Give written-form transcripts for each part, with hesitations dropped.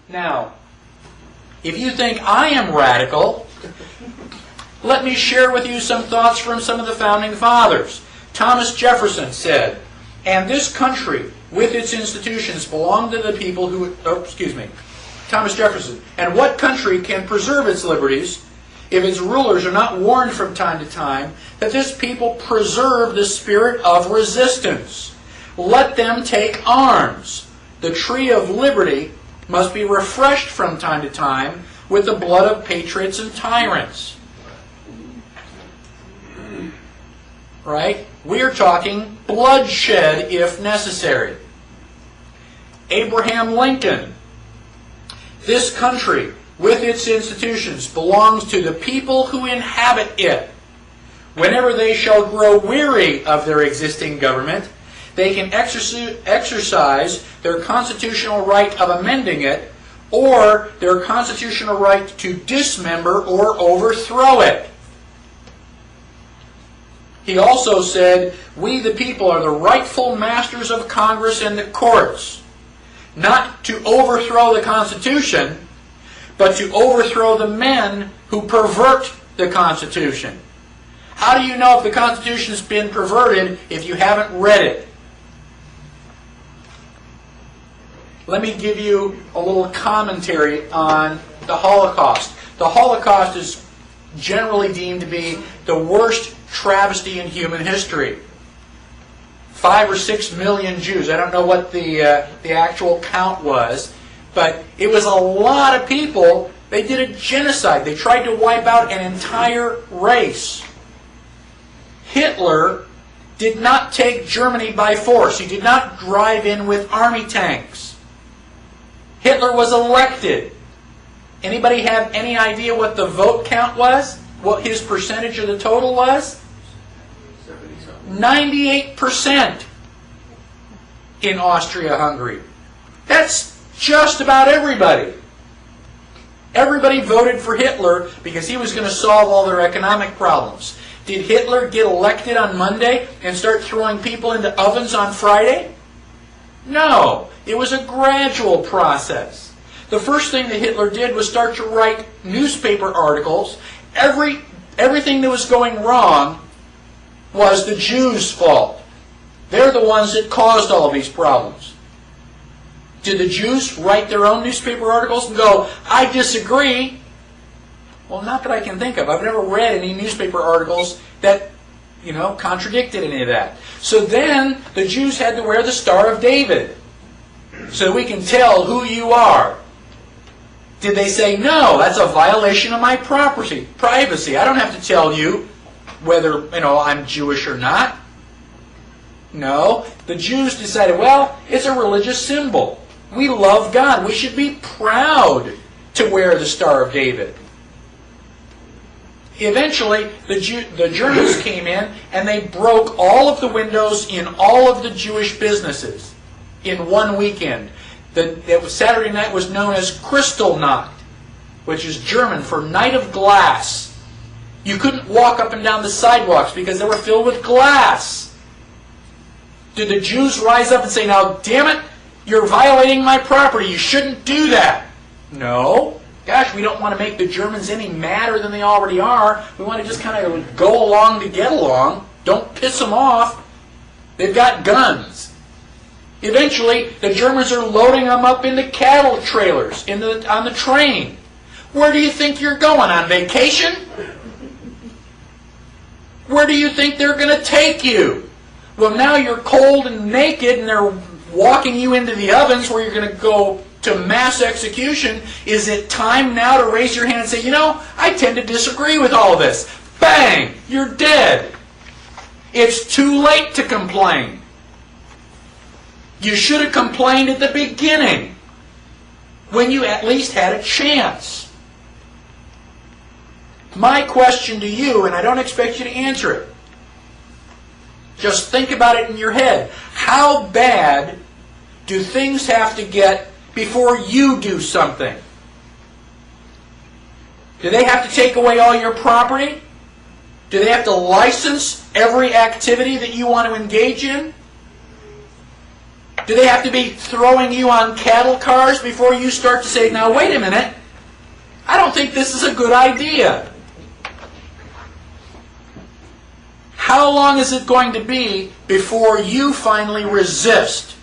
Now, if you think I am radical, let me share with you some thoughts from some of the founding fathers. Thomas Jefferson said, "And this country, with its institutions, belong to the people who..." Thomas Jefferson. "And what country can preserve its liberties if its rulers are not warned from time to time that this people preserve the spirit of resistance? Let them take arms. The tree of liberty must be refreshed from time to time with the blood of patriots and tyrants." Right? We are talking bloodshed if necessary. Abraham Lincoln. "This country, with its institutions, belongs to the people who inhabit it. Whenever they shall grow weary of their existing government, they can exercise their constitutional right of amending it, or their constitutional right to dismember or overthrow it." He also said, "We the people are the rightful masters of Congress and the courts, not to overthrow the Constitution, but to overthrow the men who pervert the Constitution." How do you know if the Constitution has been perverted if you haven't read it? Let me give you a little commentary on the Holocaust. The Holocaust is generally deemed to be the worst travesty in human history. 5 or 6 million Jews. I don't know what the actual count was, but it was a lot of people. They did a genocide. They tried to wipe out an entire race. Hitler did not take Germany by force. He did not drive in with army tanks. Hitler was elected. Anybody have any idea what the vote count was? What his percentage of the total was? 98% in Austria-Hungary. That's just about everybody. Everybody voted for Hitler because he was going to solve all their economic problems. Did Hitler get elected on Monday and start throwing people into ovens on Friday? No. It was a gradual process. The first thing that Hitler did was start to write newspaper articles. Everything that was going wrong was the Jews' fault. They're the ones that caused all of these problems. Did the Jews write their own newspaper articles and go, "I disagree"? Well, not that I can think of. I've never read any newspaper articles that, contradicted any of that. So then the Jews had to wear the Star of David so we can tell who you are. Did they say, "No, that's a violation of my privacy. I don't have to tell you whether, I'm Jewish or not"? No. The Jews decided, well, it's a religious symbol. We love God. We should be proud to wear the Star of David. Eventually, the Germans came in and they broke all of the windows in all of the Jewish businesses in one weekend. Saturday night was known as Kristallnacht, which is German for Night of Glass. You couldn't walk up and down the sidewalks because they were filled with glass. Did the Jews rise up and say, "Now, damn it, you're violating my property. You shouldn't do that"? No. Gosh, we don't want to make the Germans any madder than they already are. We want to just kind of go along to get along. Don't piss them off. They've got guns. Eventually, the Germans are loading them up into cattle trailers on the train. Where do you think you're going? On vacation? Where do you think they're going to take you? Well, now you're cold and naked and they're walking you into the ovens where you're going to go to mass execution. Is it time now to raise your hand and say, I tend to disagree with all of this? Bang! You're dead. It's too late to complain. You should have complained at the beginning when you at least had a chance. My question to you, and I don't expect you to answer it, just think about it in your head. How bad do things have to get before you do something? Do they have to take away all your property? Do they have to license every activity that you want to engage in? Do they have to be throwing you on cattle cars before you start to say, now wait a minute, I don't think this is a good idea? How long is it going to be before you finally resist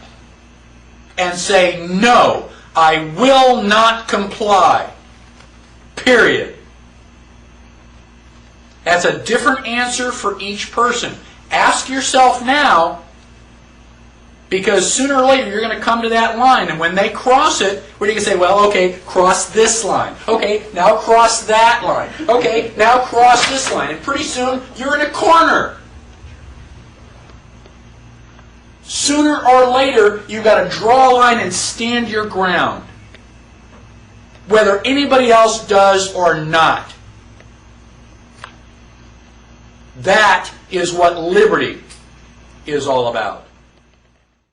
and say, no, I will not comply? Period. That's a different answer for each person. Ask yourself now, because sooner or later you're going to come to that line, and when they cross it, what are you going to say? Well, okay, cross this line. Okay, now cross that line. Okay, now cross this line. And pretty soon you're in a corner. Sooner or later you've got to draw a line and stand your ground, whether anybody else does or not. That is what liberty is all about.